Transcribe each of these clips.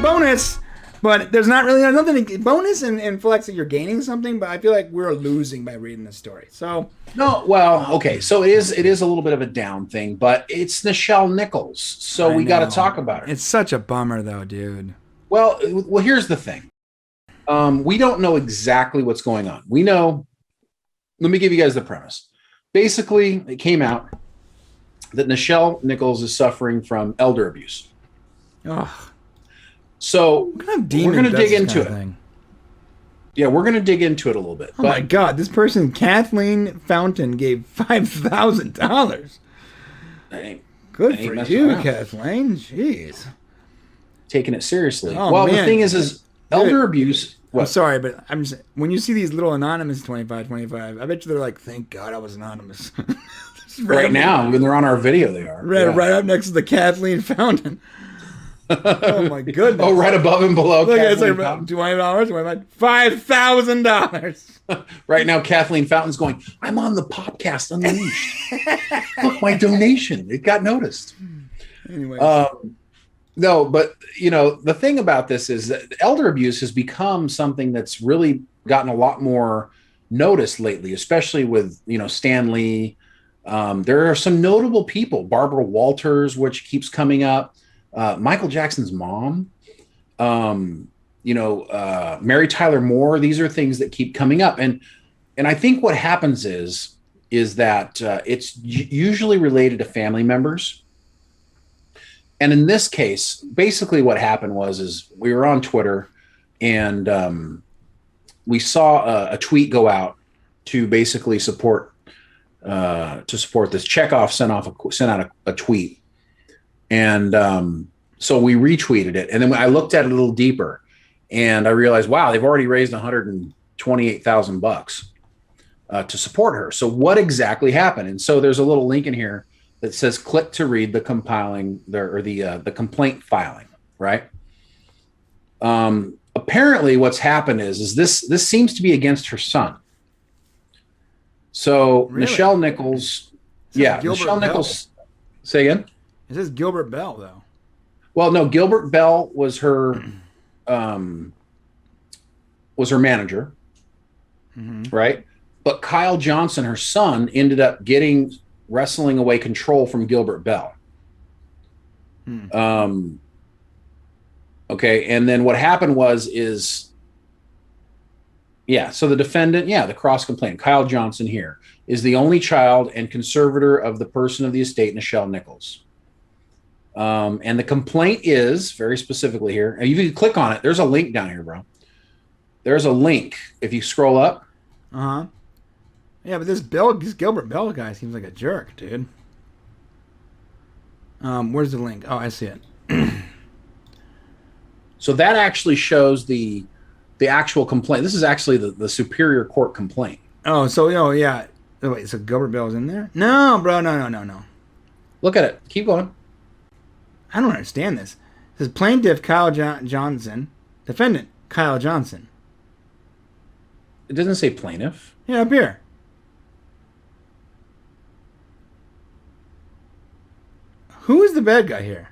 bonus, but there's nothing bonus and flex that you're gaining something. But I feel like we're losing by reading this story. So No, well, okay. So it is a little bit of a down thing, but it's Nichelle Nichols, so I we got to know. talk about her. It's such a bummer, though, dude. Well, here's the thing. We don't know exactly what's going on. We know. Let me give you guys the premise. Basically, it came out that Nichelle Nichols is suffering from elder abuse. Ugh. So we're going to dig into it. Thing? Yeah, we're going to dig into it a little bit. Oh my God, this person, Kathleen Fountain, gave $5,000. Good for you, Kathleen. Jeez. Taking it seriously. Oh, well, man. the thing is elder abuse. What? I'm sorry, but I'm just, when you see these little anonymous 25, I bet you they're like, thank God I was anonymous. right now, when they're on our video, they are. Right up next to the Kathleen Fountain. Oh my goodness! Oh, right above and below. Look, it's like $20. $5,000. Right now, Kathleen Fountain's going, I'm on the Popcast Unleashed. Look, my donation. It got noticed. Anyway. No, but, the thing about this is that elder abuse has become something that's really gotten a lot more notice lately, especially with, Stan Lee. There are some notable people, Barbara Walters, which keeps coming up. Michael Jackson's mom, Mary Tyler Moore. These are things that keep coming up. And I think what happens is that it's usually related to family members. And in this case, basically what happened is we were on Twitter and we saw a tweet go out to basically support this. Chekhov sent out a tweet. And so we retweeted it. And then I looked at it a little deeper and I realized, wow, they've already raised $128,000 to support her. So what exactly happened? And so there's a little link in here that says click to read the complaint filing, right? Apparently what's happened is this seems to be against her son. So really? Nichelle Nichols, Nichelle Nichols, say again? It says Gilbert Bell, though. Well, no, Gilbert Bell was her manager, right? But Kyle Johnson, her son, ended up wrestling away control from Gilbert Bell. Okay, and then what happened so the defendant, the cross complainant, Kyle Johnson here, is the only child and conservator of the person of the estate, Nichelle Nichols. And the complaint is very specifically here. And you can click on it. There's a link down here, bro. There's a link. If you scroll up. Yeah, but this Gilbert Bell guy seems like a jerk, dude. Where's the link? Oh, I see it. So that actually shows the actual complaint. This is actually the Superior Court complaint. Oh, so yeah. Oh, wait, so Gilbert Bell's in there? No, bro, no. Look at it. Keep going. I don't understand this. It says plaintiff Kyle Johnson, defendant Kyle Johnson. It doesn't say plaintiff. Yeah, up here. Who is the bad guy here?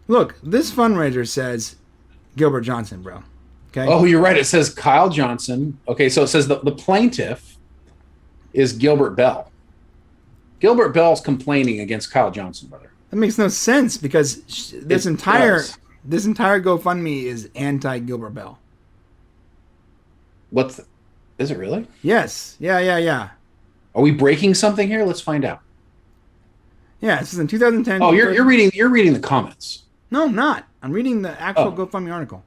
Look, this fundraiser says Gilbert Johnson, bro. Okay. Oh, you're right. It says Kyle Johnson. Okay, so it says the plaintiff is Gilbert Bell. Gilbert Bell's complaining against Kyle Johnson, brother. That makes no sense because this entire GoFundMe is anti-Gilbert Bell. Is it really? Yes. Yeah. Are we breaking something here? Let's find out. Yeah, this is in 2010. Oh, you're reading the comments. No, I'm not. I'm reading the actual GoFundMe article.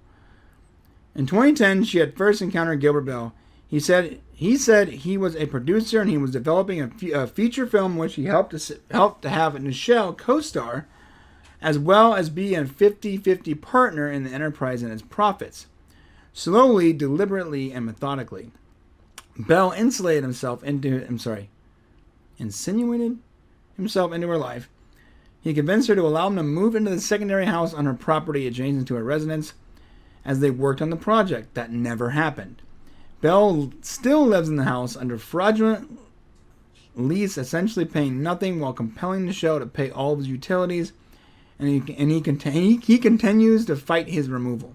In 2010, she had first encountered Gilbert Bell. He said he was a producer and he was developing a feature film in which he helped to have Nichelle co-star, as well as be a 50-50 partner in the enterprise and its profits. Slowly, deliberately, and methodically, Bell insinuated himself into her life. He convinced her to allow him to move into the secondary house on her property adjacent to her residence as they worked on the project. That never happened. Bell still lives in the house under fraudulent lease, essentially paying nothing while compelling Nichelle to pay all of his utilities and he continues to fight his removal.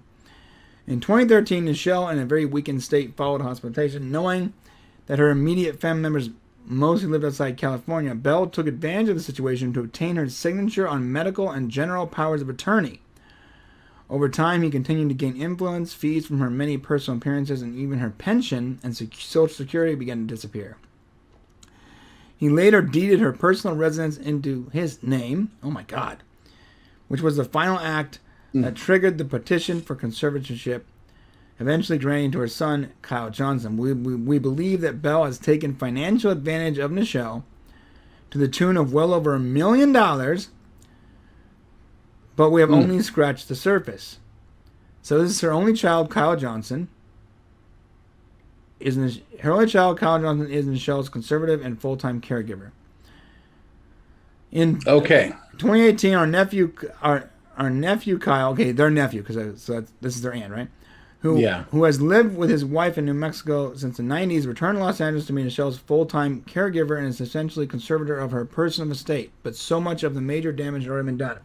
In 2013, Nichelle, in a very weakened state, followed hospitalization. Knowing that her immediate family members mostly lived outside California, Belle took advantage of the situation to obtain her signature on medical and general powers of attorney. Over time, he continued to gain influence. Fees from her many personal appearances and even her pension and Social Security began to disappear. He later deeded her personal residence into his name. Oh my God. Which was the final act that triggered the petition for conservatorship, eventually granting to her son, Kyle Johnson. We believe that Belle has taken financial advantage of Nichelle to the tune of well over $1 million, but we have only scratched the surface. So this is her only child, Kyle Johnson. Her only child, Kyle Johnson, is Nichelle's conservative and full-time caregiver. In 2018, our nephew Kyle, okay, their nephew, because this is their aunt, right? Who has lived with his wife in New Mexico since the 90s, returned to Los Angeles to be Nichelle's full-time caregiver and is essentially conservator of her personal estate. But so much of the major damage had already been done.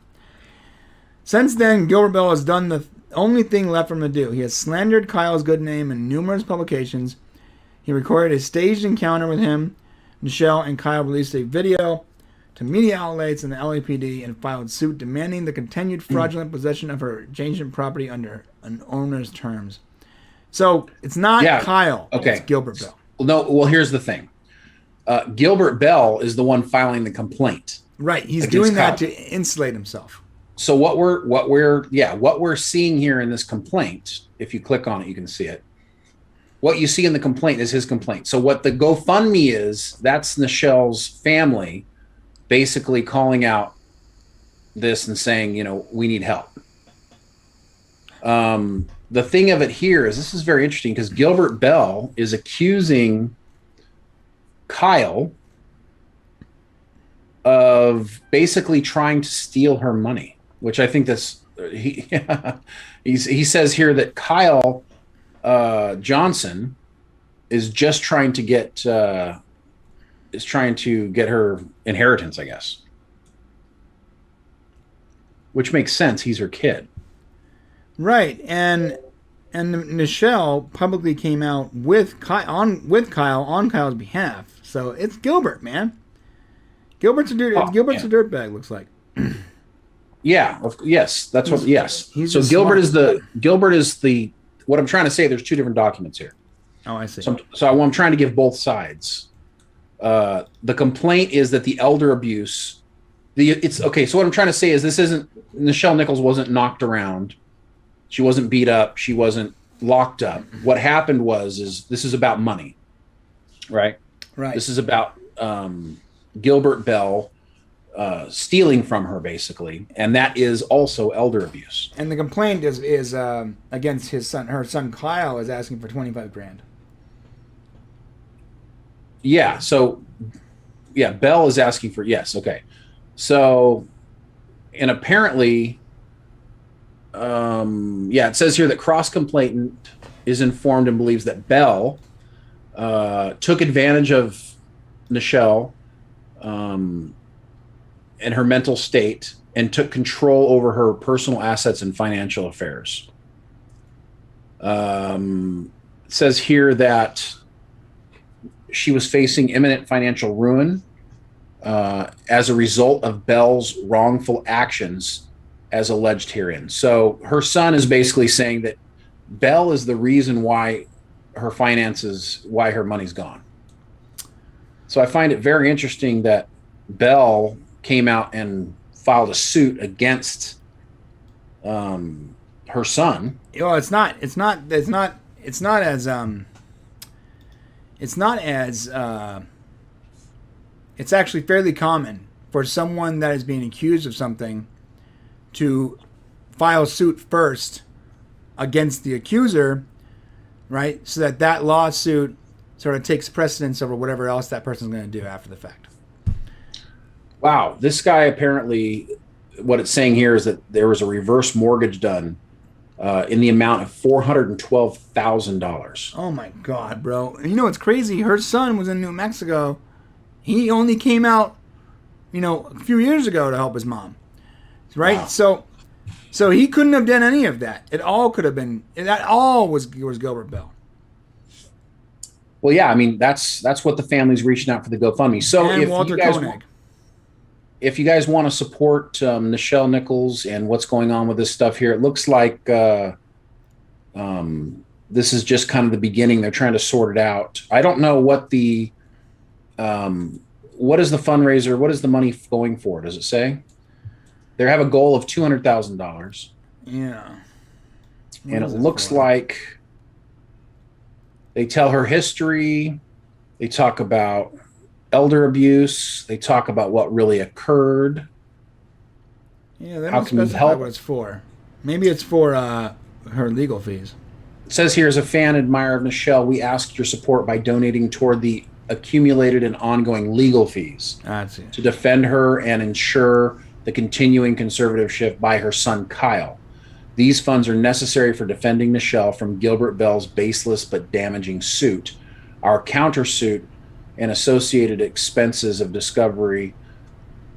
Since then, Gilbert Bell has done the only thing left for him to do. He has slandered Kyle's good name in numerous publications. He recorded a staged encounter with him. Nichelle and Kyle released a video to media outlets and the LAPD and filed suit demanding the continued fraudulent possession of her adjacent property under an owner's terms. So it's not Kyle. Okay. It's Gilbert Bell. Well, here's the thing. Gilbert Bell is the one filing the complaint. Right. He's doing that to insulate himself. So what we're seeing here in this complaint, if you click on it, you can see it. What you see in the complaint is his complaint. So what the GoFundMe is, that's Nichelle's family basically calling out this and saying, we need help. The thing of it here is, this is very interesting because Gilbert Bell is accusing Kyle of basically trying to steal her money, which I think he says here that Kyle Johnson is just trying to get her inheritance, I guess, which makes sense. He's her kid, right? And Nichelle publicly came out with Kyle on Kyle's behalf. So it's Gilbert, man. Gilbert's a dirtbag, looks like. Yes, that's what. Yes. So Gilbert is the. What I'm trying to say, there's two different documents here. Oh, I see. So I'm trying to give both sides. The complaint is that the elder abuse. So what I'm trying to say is this isn't. Nichelle Nichols wasn't knocked around. She wasn't beat up. She wasn't locked up. What happened is this is about money, right? Right. This is about Gilbert Bell stealing from her, basically, and that is also elder abuse. And the complaint is against his son. Her son Kyle is asking for $25,000. Yeah. So, Bell is asking for okay. So, and apparently, it says here that cross complainant is informed and believes that Bell took advantage of Nichelle and her mental state and took control over her personal assets and financial affairs. It says here that she was facing imminent financial ruin as a result of Bell's wrongful actions as alleged herein. So her son is basically saying that Bell is the reason why her money's gone. So I find it very interesting that Bell came out and filed a suit against her son. It's actually fairly common for someone that is being accused of something to file suit first against the accuser, right? So that lawsuit sort of takes precedence over whatever else that person's going to do after the fact. Wow. This guy apparently, what it's saying here is that there was a reverse mortgage done in the amount of $412,000. Oh my God, bro. And it's crazy. Her son was in New Mexico. He only came out, a few years ago to help his mom. right? Wow. So he couldn't have done any of that. It all could have been. That all was Gilbert Bell Well, yeah, I mean that's what the family's reaching out for the GoFundMe. So and Walter Koenig. if you guys want to support Nichelle Nichols and what's going on with this stuff here, it looks like this is just kind of the beginning. They're trying to sort it out. I don't know what the what is the fundraiser? What is the money going for? Does it say? They have a goal of $200,000. Yeah. And it looks like they tell her history. They talk about elder abuse. They talk about what really occurred. Yeah, they don't specify what it's for. Maybe it's for her legal fees. It says here, as a fan and admirer of Nichelle, we ask your support by donating toward the accumulated and ongoing legal fees to defend her and ensure the continuing conservatorship by her son, Kyle. These funds are necessary for defending Nichelle from Gilbert Bell's baseless but damaging suit. Our countersuit and associated expenses of discovery,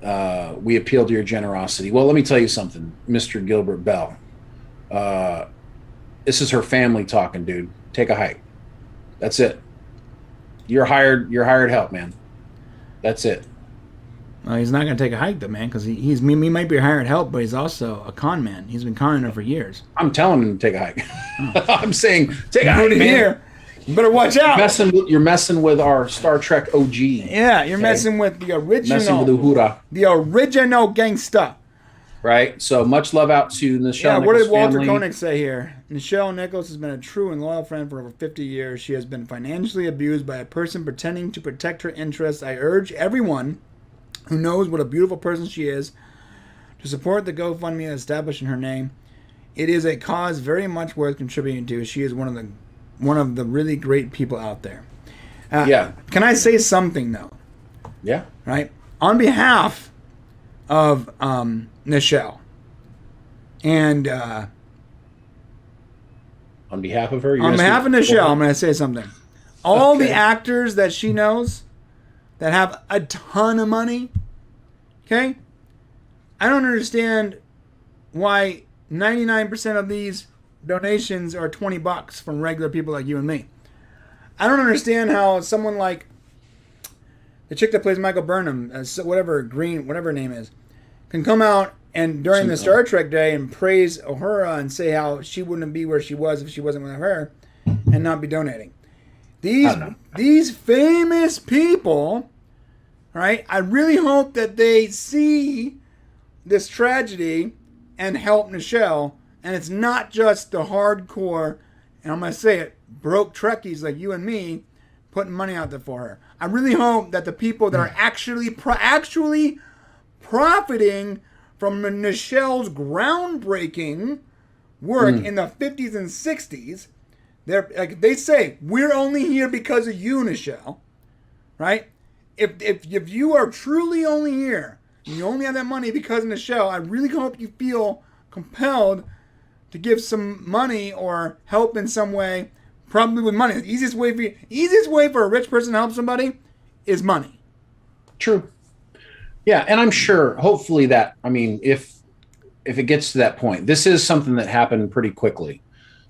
we appeal to your generosity. Well, let me tell you something, Mr. Gilbert Bell. This is her family talking, dude. Take a hike. That's it. You're hired help, man. That's it. Well, he's not going to take a hike, though, man, because he might be hired help, but he's also a con man. He's been conning her for years. I'm telling him to take a hike. Oh. I'm saying take a hike, man. Here. You better watch out. You're messing with our Star Trek OG. Yeah, you're messing with the original. Messing with Uhura. The original gangsta. Right. So much love out to Nichelle. Yeah. Nichols What did Walter family. Koenig say here? Nichelle Nichols has been a true and loyal friend for over 50 years. She has been financially abused by a person pretending to protect her interests. I urge everyone who knows what a beautiful person she is to support the GoFundMe established in her name. It is a cause very much worth contributing to. She is one of the really great people out there. Yeah. Can I say something though? Yeah. Right. On behalf of Nichelle and on behalf of her, on behalf of Nichelle, I'm going to say something. All the actors that she knows that have a ton of money, okay? I don't understand why 99% of these donations are $20 from regular people like you and me. I don't understand how someone like the chick that plays Michael Burnham, whatever her name is, can come out and during the Star Trek day and praise Uhura and say how she wouldn't be where she was if she wasn't with her and not be donating. These famous people, right? I really hope that they see this tragedy and help Nichelle. And it's not just the hardcore, and I'm going to say it, broke Trekkies like you and me putting money out there for her. I really hope that the people that are actually profiting from Nichelle's groundbreaking work in the 50s and 60s, they say, we're only here because of you, Nichelle, right? If you are truly only here, and you only have that money because of Nichelle, I really hope you feel compelled to give some money or help in some way, probably with money. The easiest way for a rich person to help somebody is money. True. Yeah, and I'm sure, hopefully that, I mean, if it gets to that point, this is something that happened pretty quickly.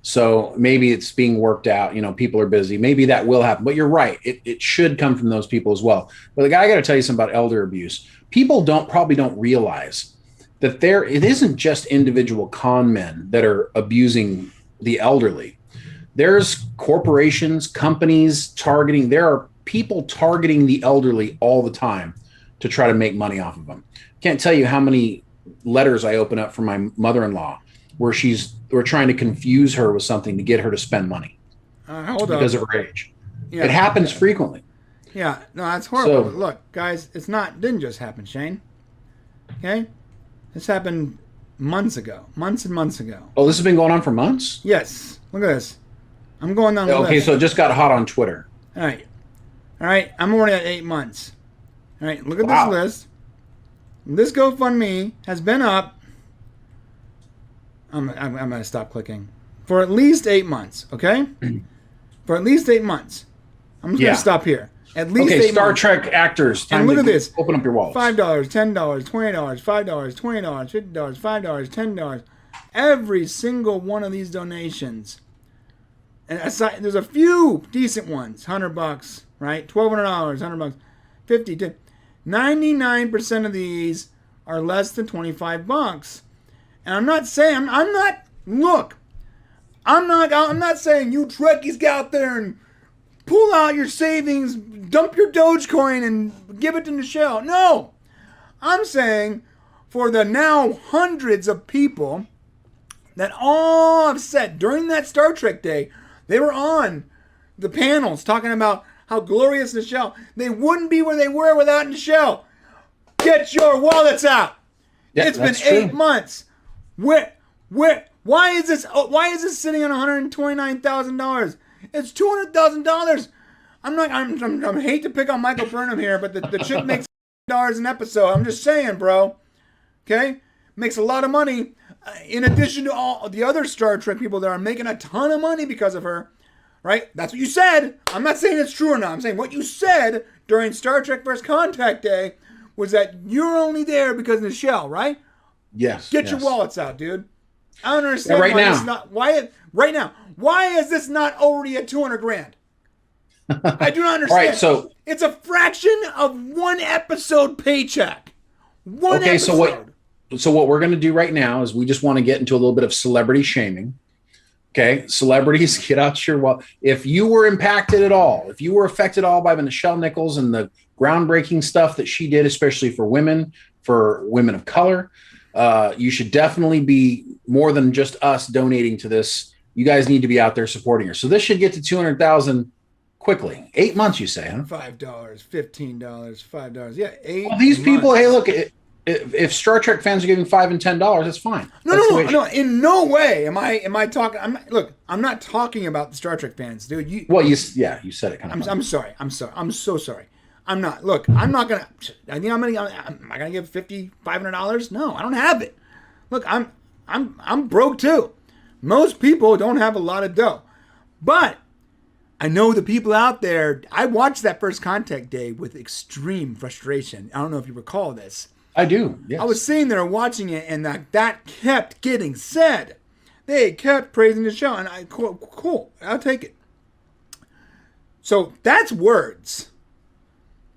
So maybe it's being worked out, people are busy. Maybe that will happen. But you're right. It should come from those people as well. But I got to tell you something about elder abuse. People probably don't realize that it isn't just individual con men that are abusing the elderly. There's corporations, companies targeting. There are people targeting the elderly all the time to try to make money off of them. Can't tell you how many letters I open up from my mother-in-law where we're trying to confuse her with something to get her to spend money because of her age. Yeah, it happens frequently. Yeah, no, that's horrible. So, look, guys, didn't just happen, Shane. Okay? This happened months and months ago. Oh, this has been going on for months? Yes. Look at this. I'm going down the list. Okay, so it just got hot on Twitter. All right. I'm already at 8 months. All right, look at this list. This GoFundMe has been up. I'm going to stop clicking. For at least 8 months, okay? For at least 8 months. I'm just going to stop here. At least okay, 8 Star months. Trek actors. And look at this. Open up your wallets. $5, $10, $20, $5, $20, $50, $5, $10. Every single one of these donations. And aside, there's a few decent ones. $100, right? $1,200, $100, $50. 99% of these are less than $25. And I'm not saying I'm not saying you Trekkies get out there and pull out your savings, dump your Dogecoin and give it to Nichelle. No. I'm saying for the now hundreds of people that all have said during that Star Trek day, they were on the panels talking about how glorious Nichelle. They wouldn't be where they were without Nichelle. Get your wallets out. Yeah, it's been 8 months. Why is this sitting on $129,000? It's $200,000. I hate to pick on Michael Burnham here, but the chick makes $1 an episode. I'm just saying, bro. Okay? Makes a lot of money. In addition to all the other Star Trek people that are making a ton of money because of her. Right? That's what you said. I'm not saying it's true or not. I'm saying what you said during Star Trek First Contact Day was that you're only there because of Nichelle, right? Yes. Get your wallets out, dude. I don't understand why is this not already at $200,000? I do not understand. All right, so it's a fraction of one episode paycheck. One episode. So what we're going to do right now is we just want to get into a little bit of celebrity shaming. Okay, celebrities, get out your wallet. If you were impacted at all, if you were affected at all by the Nichelle Nichols and the groundbreaking stuff that she did, especially for women of color, you should definitely be more than just us donating to this. You guys need to be out there supporting her. So this should get to 200,000 quickly. 8 months, you say, huh? $5, $15, $5. Yeah, 8. Well, these people, months. hey, look, if Star Trek fans are giving $5 and $10, that's fine. No. In no way am I talking. I'm not talking about the Star Trek fans, dude. You said it kind of. I'm sorry. I'm so sorry. I'm not. Look, I'm not gonna. Am I gonna give $500? No, I don't have it. Look, I'm broke too. Most people don't have a lot of dough, but I know the people out there. I watched that First Contact Day with extreme frustration. I don't know if you recall this. I do. Yes. I was sitting there watching it, and that kept getting said. They kept praising the show, and cool. I'll take it. So that's words.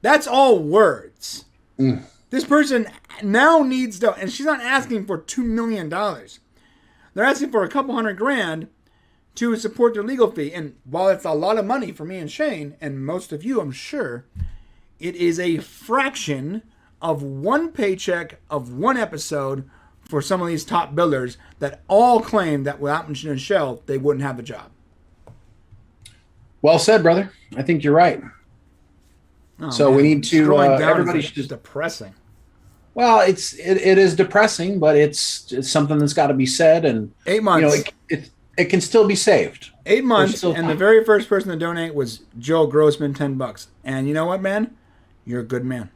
That's all words. This person now needs to, and she's not asking for $2 million. They're asking for a couple $100,000 to support their legal fee. And while it's a lot of money for me and Shane, and most of you, I'm sure, it is a fraction of one paycheck of one episode for some of these top billers that all claim that without Nichelle, they wouldn't have a job. Well said, brother. I think you're right. Oh, so man. we need to everybody should just depressing. Well, it is depressing, but it's something that's got to be said, and 8 months. It can still be saved. 8 months, and the very first person to donate was Joe Grossman, $10. And you know what, man? You're a good man.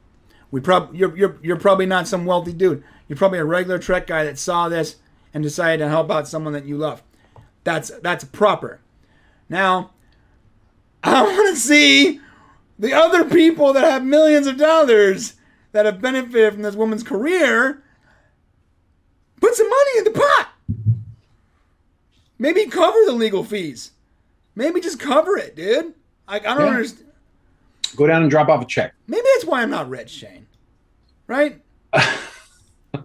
You're probably not some wealthy dude. You're probably a regular Trek guy that saw this and decided to help out someone that you love. That's proper. Now, I want to see the other people that have millions of dollars that have benefited from this woman's career put some money in the pot. Maybe cover the legal fees. Maybe just cover it, dude. I don't understand. Go down and drop off a check. Maybe that's why I'm not rich, Shane. Right? No,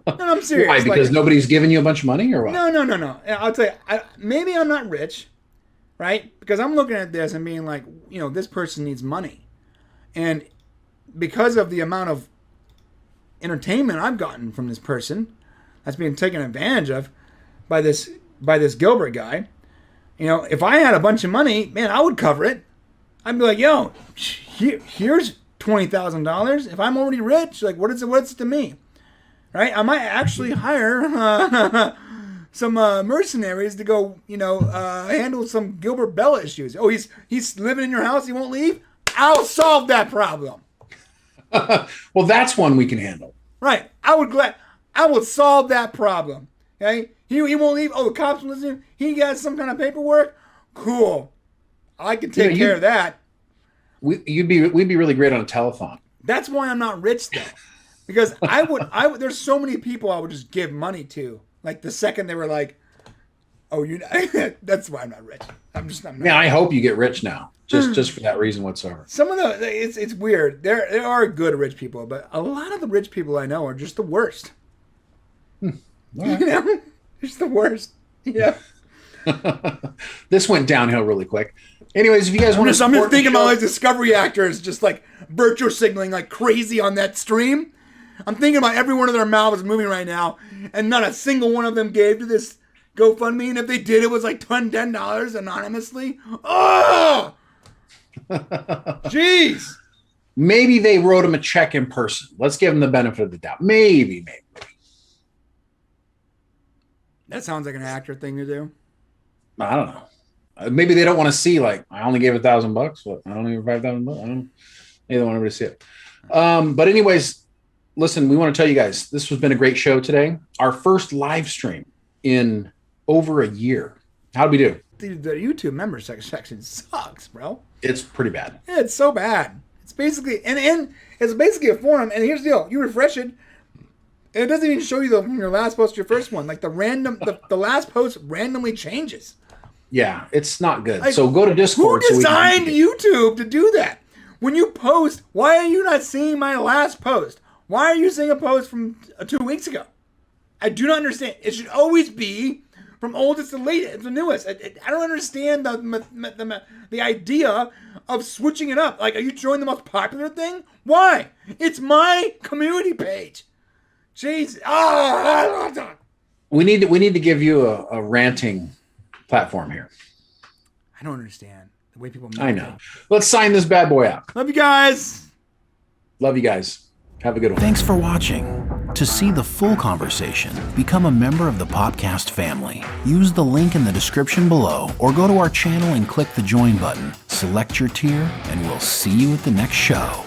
I'm serious. Why? Because nobody's giving you a bunch of money, or what? No. I'll tell you. Maybe I'm not rich, right? Because I'm looking at this and being like, this person needs money. And because of the amount of entertainment I've gotten from this person that's being taken advantage of by this Gilbert guy, if I had a bunch of money, man, I would cover it. I'd be like, yo, here's $20,000. If I'm already rich, like, what's it to me? Right? I might actually hire some mercenaries to go, handle some Gilbert Bell issues. Oh, he's living in your house. He won't leave. I'll solve that problem. Well, that's one we can handle. Right. I would solve that problem. Okay. He won't leave. Oh, the cops will listen. He got some kind of paperwork. Cool. I can take care of that. we'd be really great on a telethon. That's why I'm not rich though, because I would. There's so many people I would just give money to. Like the second they were like, "Oh, you," that's why I'm not rich. I'm not. Man, I hope you get rich now, just for that reason whatsoever. Some of the it's weird. There are good rich people, but a lot of the rich people I know are just the worst. Right. You know, just the worst. Yeah. This went downhill really quick. Anyways, if you guys want to, I'm just thinking about like Discovery actors just like virtue signaling like crazy on that stream. I'm thinking about every one of their mouths moving right now, and not a single one of them gave to this GoFundMe. And if they did, it was like $10 anonymously. Oh, jeez. Maybe they wrote him a check in person. Let's give them the benefit of the doubt. Maybe. That sounds like an actor thing to do. I don't know. Maybe they don't want to see like I only gave $1,000, but I only gave $5,000. I don't know. They don't want everybody to see it. But anyways, listen, we want to tell you guys this has been a great show today. Our first live stream in over a year. How did we do? The YouTube member section sucks, bro. It's pretty bad. Yeah, it's so bad. It's basically and it's basically a forum. And here's the deal: you refresh it, and it doesn't even show you from your last post to your first one. Like the last post randomly changes. Yeah, it's not good. Like, so go to Discord. Who designed YouTube to do that? When you post, why are you not seeing my last post? Why are you seeing a post from 2 weeks ago? I do not understand. It should always be from oldest to latest, the newest. I don't understand the idea of switching it up. Like, are you joining the most popular thing? Why? It's my community page. Jeez. We need to give you a ranting platform here. I don't understand the way people. I know. Let's sign this bad boy out. Love you guys. Love you guys. Have a good one. Thanks for watching. To see the full conversation, become a member of the Popcast family. Use the link in the description below or go to our channel and click the join button. Select your tier and we'll see you at the next show.